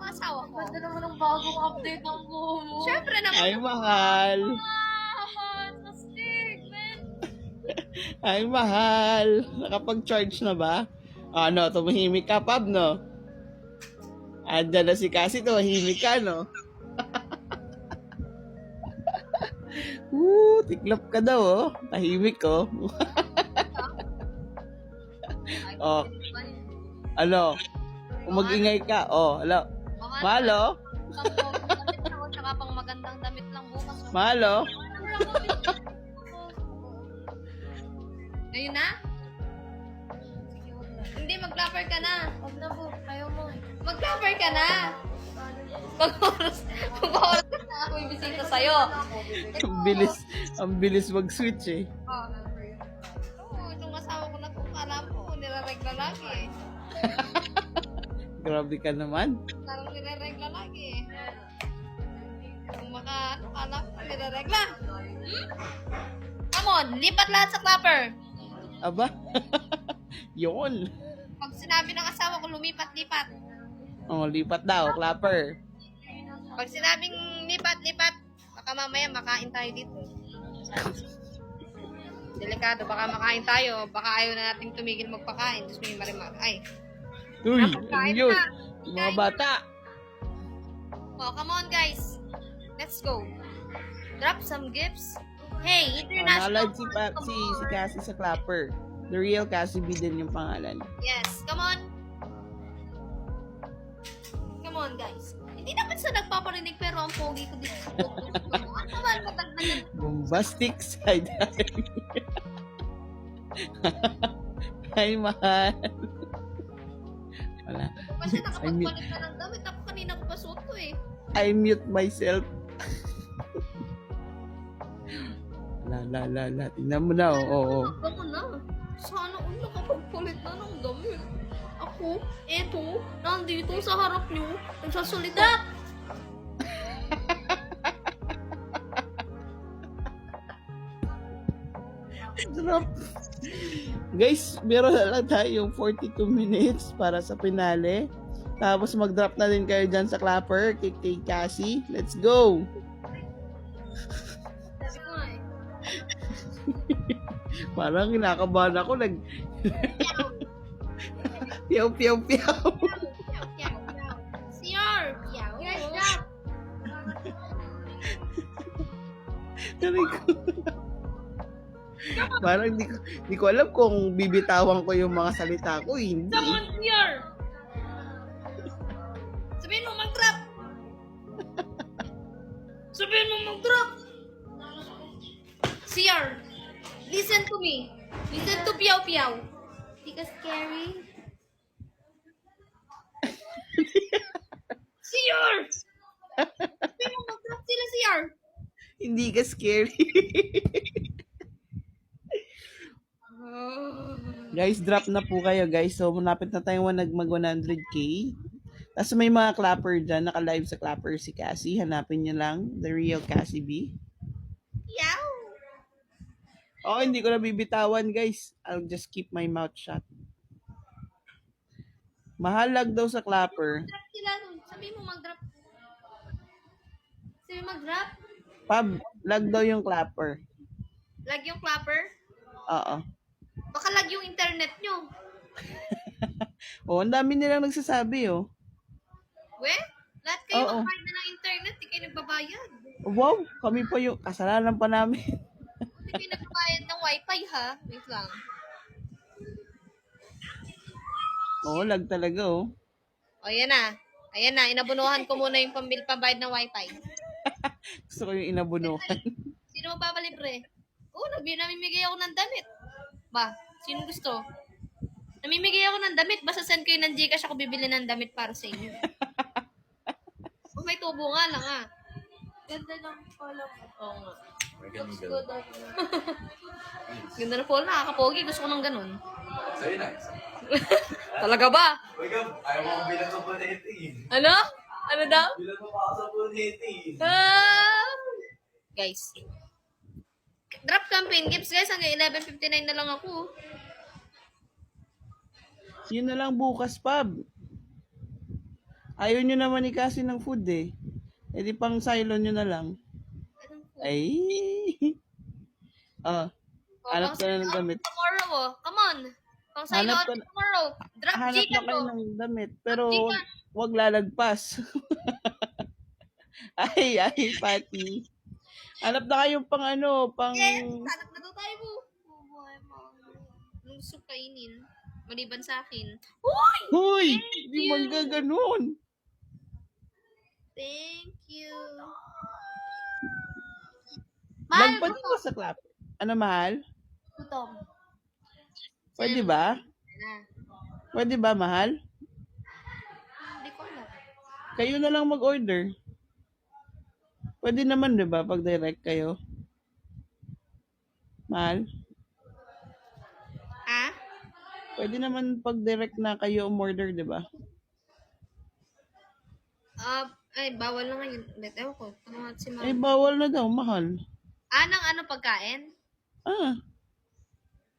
mga asawa ko. Ganda naman ang bagong update ng buho mo. Siyempre naman. Ay, mahal. Astig, man. Ay, mahal. Nakapag-charge na ba? Ano, tumahimik ka, Pab, no? Andyan na si Cassie, tumahimik ka, no? Tiklop ka daw, oh. Tahimik, oh. Oh. Ano? Kung mag-ingay ka, oh, alo. Malo? Damit ako, tsaka pang magandang damit lang bukas. Malo? Ngayon na? Hindi, mag-clapper ka na. Huwag na po, ayaw mo. Mag-clapper ka na. Pag-oras na ako ibisita sa'yo. Ang bilis mag-switch, eh. Oo, yung asawa ko na kung alam ko, nilaregla lagi. Grabe ka naman. Parang nilaregla lagi. Kung alam ko, nilaregla. Come on, lipat lahat sa clapper. Aba? Yun. Pag sinabi ng asawa ko, lumipat-lipat. Oh, lipat daw, clapper. Pag sinabing lipat-lipat, baka mamaya makain tayo dito. Delikado, baka makain tayo. Baka ayaw na nating tumigil magpakain. Tapos may marimar. Ay. Uy, Kain ano yun? na. Mga bata. Oh, come on guys. Let's go. Drop some gifts. Hey, international. Nalad si Cassie sa clapper. The real Cassie B din yung pangalan. Yes, come on. Come on guys. Hindi naman sa nagpaparinig pero ang pogi ko dito sa podcast ko. Ano naman matagdagan? Bombastic side eye. Ay, mahal. Wala. Kasi nakapagpalit na ng damit. Ako kanina ko pa suot ko eh. I mute myself. La. Tingnan mo na, oo. Ako na. Sana all nakapagpalit na ng damit. Ako, eto, nandito sa harap nyo, nagsasalita. Drop. Guys, meron na lang tayong 42 minutes para sa finale. Tapos mag-drop na din kayo dyan sa clapper kay Cassie. Let's go! Sabi ko nga eh. Parang kinakabahan ako. Piyaw. Piyaw, piyaw. CR! Piyaw. Guys, stop! Sabi ko. Parang di ko alam kung bibitawan ko yung mga salita ko. Hindi. Someone CR! Sabihin mo mag-drop! Sabihin mo mag-drop! CR! Listen to me. Listen to piyaw, piyaw. Hindi ka scary? CR! Sabihin mo mag-drop sila, CR! Hindi ka scary. Guys, drop na po kayo guys. So, malapit na tayong mag 100k. Tapos may mga clapper dyan. Naka-live sa clapper si Cassie. Hanapin nyo lang. The real Cassie B. Piyaw! Oh, hindi ko na bibitawan guys. I'll just keep my mouth shut. Mahalag daw sa clapper. Drop sila. Sabihin mo mag-drop. Sabihin mag-drop. Pab, lag daw yung clapper. Lag yung clapper. Oo. Baka lag yung internet nyo. Oh, ang dami nilang nagsasabi oh. We? Lahat kayo Oo. magbayad na ng internet. Di kayo nagbabayad. Wow, kami pa yung kasalanan pa namin. Di kayo nagbabayad ng wifi ha. Wait lang. Oo, lag talaga oh. O, yan na. Ayan na. Inabunuhan ko muna yung pambayad ng wifi. Gusto ko yung inabunuhan. Sino magpapalibre? Oo, namimigay ako ng damit. Ba, sino gusto? Namimigay ako ng damit. Basta send kayo ng Gcash ako bibili ng damit para sa inyo. Oh, may tubo nga lang ah. Ganda ng pala mo. Oo nga. Looks good on you. Ganda na po. Nakakapogi. Gusto ko ng ganun. Sa'yo na. Talaga ba? Uy, Gab, ayaw mo akong bilang sa punete eh. Ano? Ano daw? Bilang mo pa ako sa punete eh. Guys. Drop campaign gifts guys. Hanggang 11:59 na lang ako. Yun na lang bukas, Pab. Ayaw nyo naman ni Cassie ng food eh. E di pang silo nyo na lang. Anong food? Ay. Ah, hanap ka na ng damit. Tomorrow, oh. Come on. Pang sa'yo Hanap ka na- tomorrow. Drop Hanap Gcash na kayo mo. ng damit. Pero Gcash. wag lalagpas. ay, Pati. Hanap na kayo pang ano, pang... Yes, hanap na daw tayo mo. Bubuhay mo. Anong gusto kainin? Maliban sa akin. Uy! Hoy! Thank Di you. magaganon. Thank you. Mahal Lagpa ko din to. ba sa clap? Ano, mahal? Gutom. Pwede ba? Na. Pwede ba, mahal? Hindi ko alam. Kayo na lang mag-order. Pwede naman, di ba? Pag direct kayo. Mahal? Ah? Pwede naman pag direct na kayo umorder, di ba? Ay, bawal na ngayon. Ulit, ewan ko. Tanong si Eh, mama. bawal na daw, mahal. Anong ano pagkain? Ah,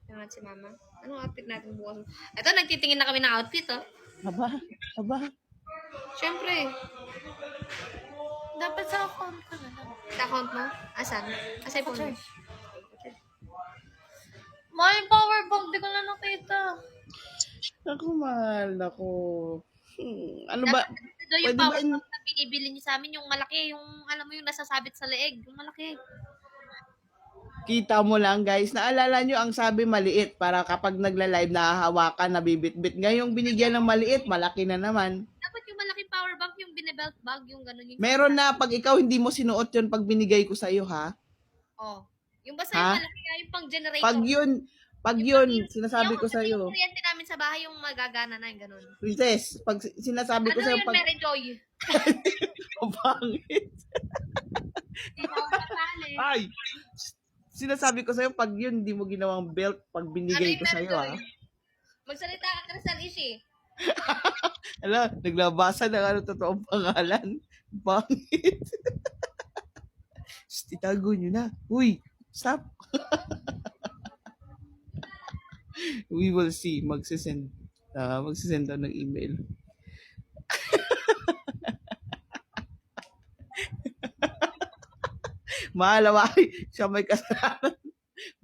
Tanong si mama. Anong outfit natin bukas? Ito, nagtitingin na kami ng outfit, oh. aba. Siyempre. Dapat sa account ko na lang. Sa account mo? Asan? Asa yung phone mo? May power bank, di ko na nakita. Naku, mahal, naku. Ano ba? Ito yung Pwede ba power in- bank na binibili niyo sa amin, yung malaki, yung alam mo yung nasasabit sa leeg, yung malaki. Kita mo lang, guys. Naalala nyo, ang sabi maliit para kapag nagla-live, nahahawakan, nabibitbit. Ngayong binigyan ng maliit, malaki na naman. Dapat yung malaking power bank, yung binibelt bag, yung gano'n yung... Meron na, pag ikaw hindi mo sinuot yun pag binigay ko sa'yo, ha? Oh. Yung basta Ha? yung malaki, yung pang generator. Pag yun, sinasabi ko sa'yo. Yung kuryente namin sa bahay, yung magagana na yung gano'n. Princess, pag sinasabi ko Ano sa'yo, yun, pag... Mary Joy? Ang pangit. Hindi na ako kasali. Ay! Sinasabi ko sa'yo, pag yun, hindi mo ginawang belt pag binigay ko sa'yo, ha? Magsalita ka, Crystal Ishi. Ala, naglabasa ng ano totoong pangalan. Bangit. Shh, itago nyo na. Uy, stop. We will see. Magsisend daw ng email. Mahal, siya may kasalanan.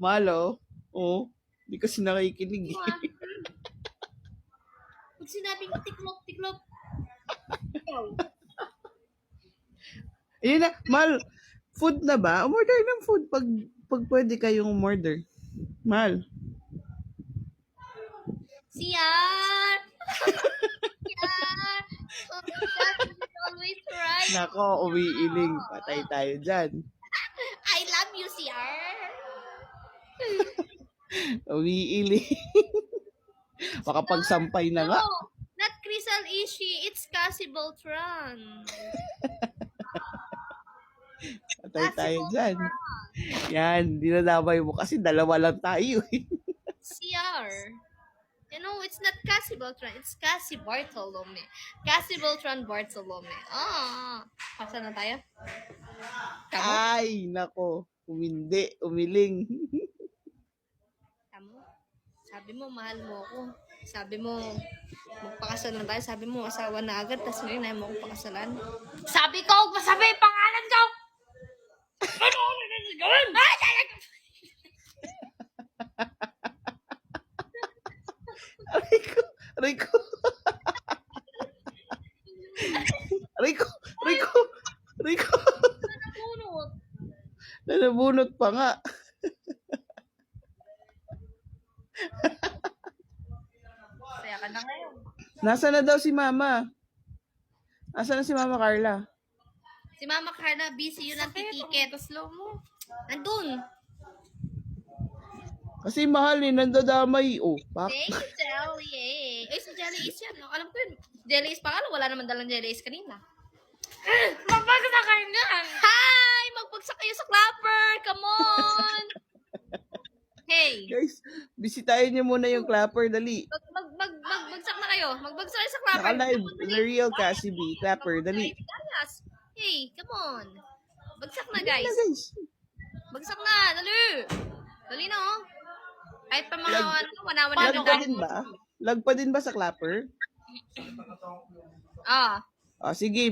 Mahal, oh. Hindi kasi nakikinig. Pag sinabing tiklop. Ayun na, mahal. Food na ba? Umorder ng food pag pwede kayong umorder. Mahal. CR! CR! Oh, that is always right. Nako, umiiling. Patay tayo dyan. I love you, CR! Umiiling. Makapagsampay na nga. No, not Crystal Ishi. It's Cassie Beltran. Patay tayo dyan. Yan, dinadamay mo kasi dalawa lang tayo. CR. You know, it's not Cassie Beltran. It's Cassie Bartolome. Cassie Beltran Bartolome. Ah. Pasa na tayo? Kamu? Ay, nako. Umiling. Kamu? Sabi mo, mahal mo ako. Sabi mo, magpakasal na tayo. Sabi mo, asawa na agad. Tapos ngayon, ayaw mo akong pakasalan. Sabi ko, masabi yung pangalan ko! Ano ko na gawin? Ay, talaga! Aray ko. Nabunot. Nabunot pa nga. Saya ka na ngayon. Nasaan na daw si Mama? Nasaan na si Mama Carla? Si Mama Carla, busy yun ang titiket. Slow mo. Nandun. Kasi mahal eh, nandadamay. Oh, pak. Thank you, Jelly. Eh, si Jelly Ace yan. No? Alam ko yun. Jelly Ace pa nga. Wala naman dalang Jelly Ace kanina. Mapagsa kayo nga. Hi! Magbagsak kayo sa clapper! Come on! Hey! Guys, bisitahin niyo muna yung clapper, dali. Magbagsak na kayo. Magbagsak kayo sa clapper. Naka-live, The Real Cassie B. Clapper, dali. Yes. Hey, come on. Bagsak na, Dali guys. na, guys. Bagsak na. Dali. Dali na, oh. Kahit pa mga Lag- ano, wanawan Lag na pa din ba? Lag pa din ba sa clapper? Ah. O, sige.